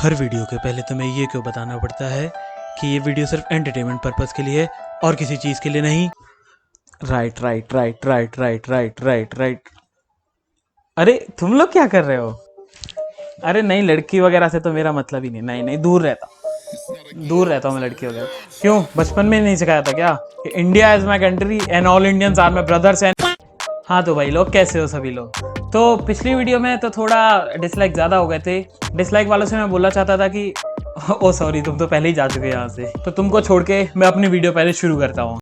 हर video के पहले तुम्हें ये क्यों बताना पड़ता है कि ये वीडियो सिर्फ एंटरटेनमेंट पर्पस के लिए है और किसी चीज़ के लिए नहीं। Right right right right right right right right. अरे तुम लोग क्या कर रहे हो? अरे नहीं, लड़की वगैरह से तो मेरा मतलब ही नहीं। नहीं नहीं, दूर रहता हूँ मैं लड़की वगैरह। क्यों, बचपन में नहीं सिखाया था क्या कि India is my country and all Indians are my brothers and. हाँ तो भाई लोग कैसे हो सभी लोग? तो पिछली वीडियो में तो थोड़ा डिसलाइक ज़्यादा हो गए थे। डिसलाइक वालों से मैं बोलना चाहता था कि ओ सॉरी, तुम तो पहले ही जा चुके यहाँ से, तो तुमको छोड़ के मैं अपनी वीडियो पहले शुरू करता हूँ।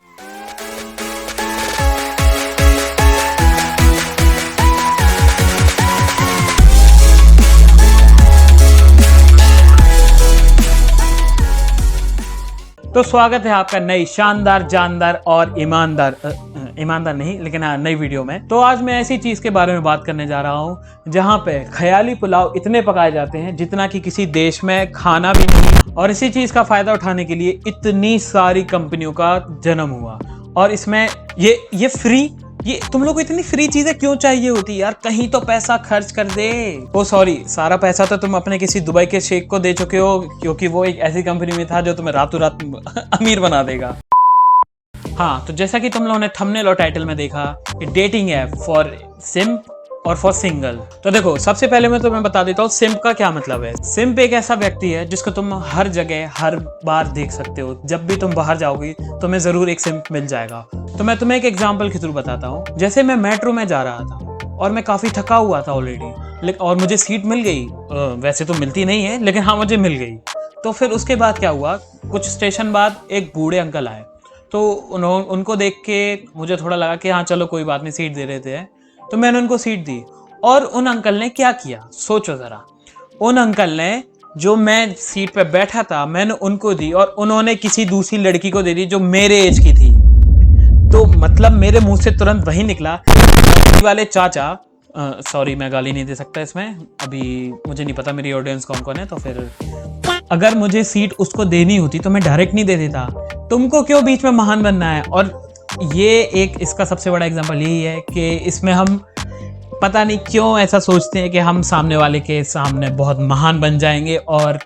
तो स्वागत है आपका नई शानदार, जानदार और ईमानदार नहीं लेकिन हाँ नई वीडियो में। तो आज मैं ऐसी चीज के बारे में बात करने जा रहा हूँ जहाँ पे ख्याली पुलाव इतने पकाए जाते हैं जितना कि किसी देश में खाना भी नहीं, और इसी चीज का फायदा उठाने के लिए इतनी सारी कंपनियों का जन्म हुआ। और इसमें ये फ्री, ये तुम लोग को इतनी फ्री चीजें क्यों चाहिए होती यार? कहीं तो पैसा खर्च कर दे। ओ सॉरी, सारा पैसा तो तुम अपने किसी दुबई के शेख को दे चुके हो, क्योंकि वो एक ऐसी कंपनी में था जो तुम्हें रातों रात अमीर बना देगा। हाँ, तो जैसा कि तुम लोगों ने थंबनेल और टाइटल में देखा, डेटिंग ऐप फॉर सिम्प और फॉर सिंगल। तो देखो, सबसे पहले मैं तुम्हें बता देता हूँ सिम्प का क्या मतलब है। सिम्प एक ऐसा व्यक्ति है जिसको तुम हर जगह हर बार देख सकते हो। जब भी तुम बाहर जाओगी तुम्हें जरूर एक सिम्प मिल जाएगा। तो मैं तुम्हें एक एग्जांपल के थ्रू बताता हूँ। जैसे मैं मेट्रो में जा रहा था और मैं काफी थका हुआ था ऑलरेडी, और मुझे सीट मिल गई। वैसे तो मिलती नहीं है लेकिन हाँ मुझे मिल गई। तो फिर उसके बाद क्या हुआ, कुछ स्टेशन बाद एक बूढ़े अंकल आए। तो उनको देख के मुझे थोड़ा लगा कि हाँ चलो कोई बात नहीं, सीट दे रहे थे, तो मैंने उनको सीट दी। और उन अंकल ने क्या किया, सोचो जरा। उन अंकल ने, जो मैं सीट पे बैठा था, मैंने उनको दी और उन्होंने किसी दूसरी लड़की को दे दी जो मेरे एज की थी। तो मतलब मेरे मुंह से तुरंत वही निकला वाले चाचा, सॉरी मैं गाली नहीं दे सकता इसमें, अभी मुझे नहीं पता मेरी ऑडियंस कौन कौन है, तो फिर अगर मुझे सीट उसको देनी होती तो मैं डायरेक्ट नहीं दे देता। तुमको क्यों बीच में महान बनना है? और ये एक इसका सबसे बड़ा एग्जांपल यही है कि इसमें हम पता नहीं क्यों ऐसा सोचते हैं कि हम सामने वाले के सामने बहुत महान बन जाएंगे, और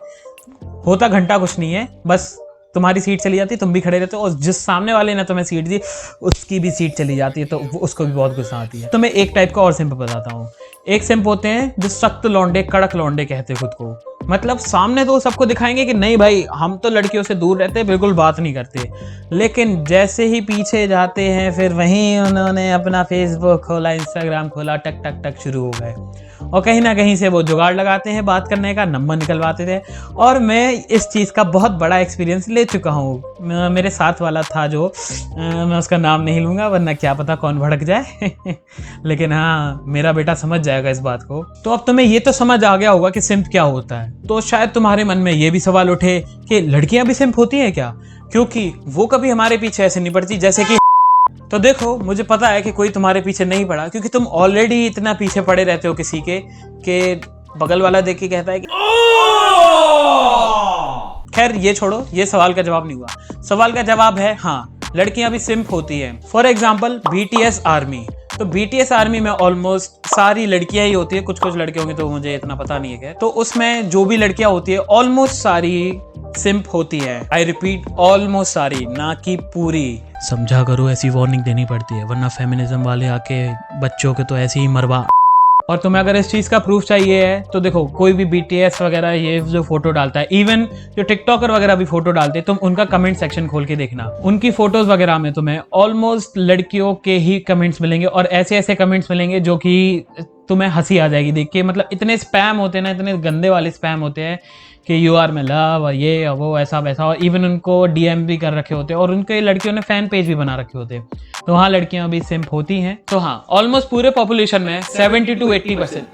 होता घंटा कुछ नहीं है। बस तुम्हारी सीट चली जाती, तुम भी खड़े रहते हो, और जिस सामने वाले ने तुम्हें सीट दी उसकी भी सीट चली जाती है, तो उसको भी बहुत गुस्सा आती है। तो मैं एक टाइप का और सिंप बताता हूँ। एक सिंप होते हैं जो सख्त लौंडे, कड़क लौंडे कहते हैं खुद को। मतलब सामने तो सबको दिखाएंगे कि नहीं भाई हम तो लड़कियों से दूर रहते हैं, बिल्कुल बात नहीं करते, लेकिन जैसे ही पीछे जाते हैं फिर वहीं उन्होंने अपना फेसबुक खोला, इंस्टाग्राम खोला, टक टक टक शुरू हो गए, और कहीं ना कहीं से वो जुगाड़ लगाते हैं बात करने का, नंबर निकलवाते थे। और मैं इस चीज़ का बहुत बड़ा एक्सपीरियंस ले चुका हूँ। मेरे साथ वाला था जो, मैं उसका नाम नहीं लूँगा वरना क्या पता कौन भड़क जाए लेकिन हाँ मेरा बेटा समझ जाएगा इस बात को। तो अब तुम्हें ये तो समझ आ गया होगा कि सिंप क्या होता है। तो शायद तुम्हारे मन में ये भी सवाल उठे कि लड़कियां भी सिंप होती हैं क्या, क्योंकि वो कभी हमारे पीछे ऐसे नहीं पड़ती जैसे कि। तो देखो, मुझे पता है कि कोई तुम्हारे पीछे नहीं पड़ा, क्योंकि तुम ऑलरेडी इतना पीछे पड़े रहते हो किसी के बगल वाला देख के कहता है कि खैर ये छोड़ो, ये सवाल का जवाब नहीं हुआ। सवाल का जवाब है हाँ, लड़कियां भी सिंप होती हैं। For example BTS army. तो BTS आर्मी में ऑलमोस्ट सारी लड़कियां ही होती है, कुछ कुछ लड़के होंगे तो मुझे इतना पता नहीं है। तो उसमें जो भी लड़कियां होती है ऑलमोस्ट सारी सिंप होती है। आई रिपीट, ऑलमोस्ट सारी, ना कि पूरी। समझा करो, ऐसी वार्निंग देनी पड़ती है वरना फेमिनिज्म वाले आके बच्चों के तो ऐसे ही मरवा। और तुम्हें अगर इस चीज़ का प्रूफ चाहिए है तो देखो, कोई भी BTS वगैरह ये जो फोटो डालता है, इवन जो टिकटॉकर वगैरह भी फोटो डालते हैं, तुम उनका कमेंट सेक्शन खोल के देखना। उनकी फोटोज वगैरह में तुम्हें ऑलमोस्ट लड़कियों के ही कमेंट्स मिलेंगे, और ऐसे ऐसे कमेंट्स मिलेंगे जो कि तुम्हें हंसी आ जाएगी देख के। मतलब इतने स्पैम होते हैं ना, इतने गंदे वाले स्पैम होते हैं कि यू आर माई लव और ये और वो ऐसा वैसा, और इवन उनको DM भी कर रखे होते हैं, और उनके लड़कियों ने फैन पेज भी बना रखे होते हैं। तो हाँ, लड़कियां भी सिंप होती हैं। तो हाँ, ऑलमोस्ट पूरे पॉपुलेशन में 70 to 80%,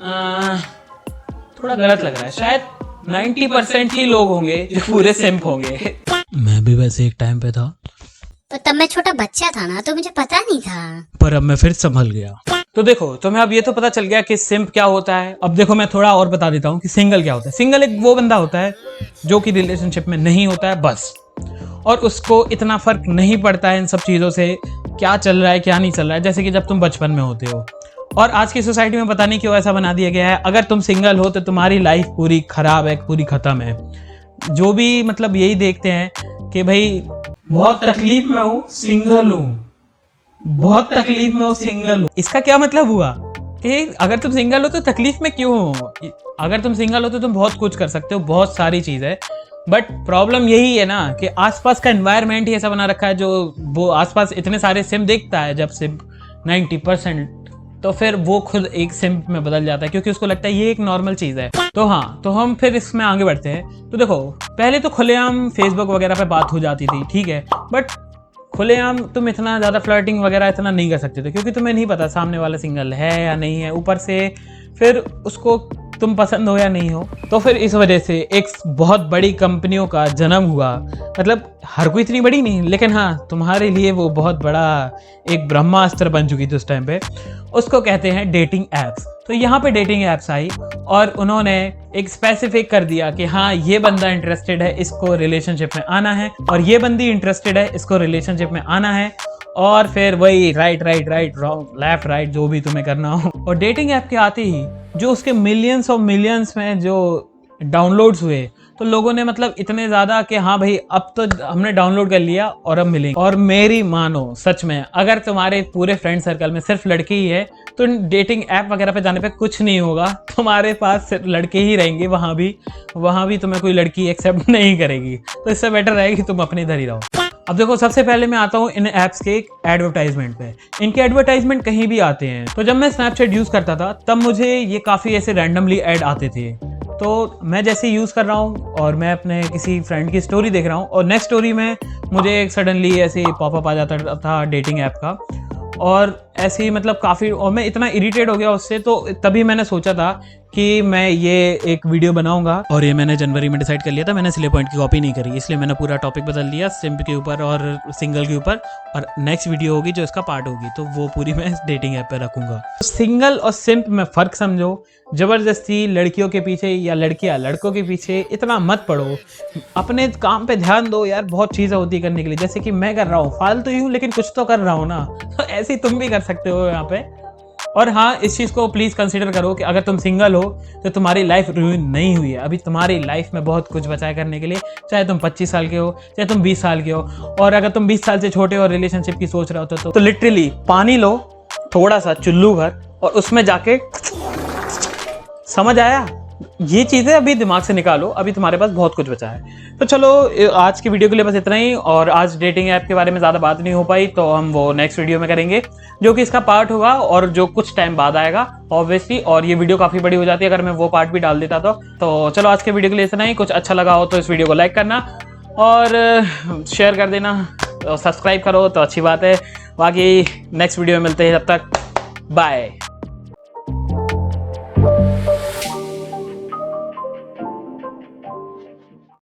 थोड़ा गलत लग रहा है, शायद 90% ही लोग होंगे जो पूरे सिंप होंगे। मैं भी वैसे एक टाइम पे था, तो तब मैं छोटा बच्चा था ना, तो मुझे पता नहीं था, पर अब मैं फिर संभल गया। तो देखो, तुम्हें अब ये तो पता चल गया कि सिंप क्या होता है। अब देखो मैं थोड़ा और बता देता हूँ कि सिंगल क्या होता है। सिंगल एक वो बंदा होता है जो कि रिलेशनशिप में नहीं होता है बस, और उसको इतना फर्क नहीं पड़ता है इन सब चीज़ों से, क्या चल रहा है क्या नहीं चल रहा है। जैसे कि जब तुम बचपन में होते हो और आज की सोसाइटी में पता नहीं क्यों ऐसा बना दिया गया है, अगर तुम सिंगल हो तो तुम्हारी लाइफ पूरी खराब है, पूरी खत्म है। जो भी मतलब यही देखते हैं कि भाई बहुत तकलीफ में हूँ, सिंगल हूँ, बहुत तकलीफ में हूँ, सिंगल हूँ। इसका क्या मतलब हुआ कि अगर तुम सिंगल हो तो तकलीफ में क्यों हो? अगर तुम सिंगल हो तो तुम बहुत कुछ कर सकते हो, बहुत सारी चीज है। बट प्रॉब्लम यही है ना कि आसपास का एनवायरनमेंट ही ऐसा बना रखा है, जो वो आसपास इतने सारे सिम देखता है जब सिम 90%, तो फिर वो खुद एक सिम में बदल जाता है क्योंकि उसको लगता है ये एक नॉर्मल चीज है। तो हाँ, तो हम फिर इसमें आगे बढ़ते हैं। तो देखो, पहले तो खुलेआम फेसबुक वगैरह पे बात हो जाती थी, ठीक है, बट खुलेआम तुम इतना ज़्यादा फ्लर्टिंग वगैरह इतना नहीं कर सकते थे क्योंकि तुम्हें नहीं पता सामने वाला सिंगल है या नहीं है, ऊपर से फिर उसको तुम पसंद हो या नहीं हो। तो फिर इस वजह से एक बहुत बड़ी कंपनियों का जन्म हुआ, मतलब हर कोई इतनी बड़ी नहीं, लेकिन हाँ तुम्हारे लिए वो बहुत बड़ा एक ब्रह्मास्त्र बन चुकी थी उस टाइम पे। उसको कहते हैं डेटिंग ऐप्स। तो यहाँ पे डेटिंग ऐप्स आई और उन्होंने एक स्पेसिफिक कर दिया कि हाँ ये बंदा इंटरेस्टेड है, इसको रिलेशनशिप में आना है, और ये बंदी इंटरेस्टेड है, इसको रिलेशनशिप में आना है। और फिर वही right right right, wrong left right, जो भी तुम्हें करना हो। और डेटिंग ऐप के आते ही जो उसके मिलियंस और मिलियंस में जो डाउनलोड्स हुए, तो लोगों ने मतलब इतने ज़्यादा कि हाँ भाई अब तो हमने डाउनलोड कर लिया और अब मिलेंगे। और मेरी मानो सच में, अगर तुम्हारे पूरे फ्रेंड सर्कल में सिर्फ लड़के ही है तो डेटिंग ऐप वगैरह पे जाने पे कुछ नहीं होगा, तुम्हारे पास सिर्फ लड़के ही रहेंगे, वहाँ भी तुम्हें कोई लड़की एक्सेप्ट नहीं करेगी। तो इससे बेटर है कि तुम अपने इधर ही रहो। अब देखो, सबसे पहले मैं आता हूँ इन ऐप्स के एडवर्टाइजमेंट पे। इनके एडवर्टाइजमेंट कहीं भी आते हैं। तो जब मैं स्नैपचैट यूज़ करता था तब मुझे ये काफ़ी ऐसे रैंडमली ऐड आते थे। तो मैं जैसे यूज़ कर रहा हूँ और मैं अपने किसी फ्रेंड की स्टोरी देख रहा हूँ और नेक्स्ट स्टोरी में मुझे सडनली ऐसे पॉपअप आ जाता था डेटिंग ऐप का, और ऐसे ही मतलब काफ़ी, और मैं इतना इरिटेट हो गया उससे। तो तभी मैंने सोचा था कि मैं ये एक वीडियो बनाऊंगा, और ये मैंने जनवरी में डिसाइड कर लिया था। मैंने सिले पॉइंट की कॉपी नहीं करी, इसलिए मैंने पूरा टॉपिक बदल दिया सिम्प के ऊपर और सिंगल के ऊपर। और नेक्स्ट वीडियो होगी जो इसका पार्ट होगी, तो वो पूरी मैं डेटिंग ऐप पे रखूंगा। तो सिंगल और सिम्प में फ़र्क समझो। ज़बरदस्ती लड़कियों के पीछे या लड़कियां लड़कों के पीछे इतना मत पड़ो, अपने काम पे ध्यान दो यार। बहुत चीज़ें होती है करने के लिए, जैसे कि मैं कर रहा हूँ, फालतू ही हूँ लेकिन कुछ तो कर रहा हूँ ना। तो ऐसे ही तुम भी कर सकते हो यहाँ पे। और हाँ, इस चीज़ को प्लीज़ कंसीडर करो कि अगर तुम सिंगल हो तो तुम्हारी लाइफ रुइन नहीं हुई है। अभी तुम्हारी लाइफ में बहुत कुछ बचा है करने के लिए, चाहे तुम 25 साल के हो, चाहे तुम 20 साल के हो। और अगर तुम 20 साल से छोटे हो और रिलेशनशिप की सोच रहे हो तो लिटरली पानी लो, थोड़ा सा चुल्लू भर, और उसमें जाके, समझ आया, ये चीज़ें अभी दिमाग से निकालो, अभी तुम्हारे पास बहुत कुछ बचा है। तो चलो, आज की वीडियो के लिए बस इतना ही। और आज डेटिंग ऐप के बारे में ज़्यादा बात नहीं हो पाई, तो हम वो नेक्स्ट वीडियो में करेंगे, जो कि इसका पार्ट होगा और जो कुछ टाइम बाद आएगा ऑब्वियसली। और ये वीडियो काफ़ी बड़ी हो जाती है अगर मैं वो पार्ट भी डाल देता तो चलो, आज के वीडियो के लिए इतना ही। कुछ अच्छा लगा हो तो इस वीडियो को लाइक करना और शेयर कर देना, और सब्सक्राइब करो तो अच्छी बात है। बाकी नेक्स्ट वीडियो में मिलते हैं, तब तक बाय।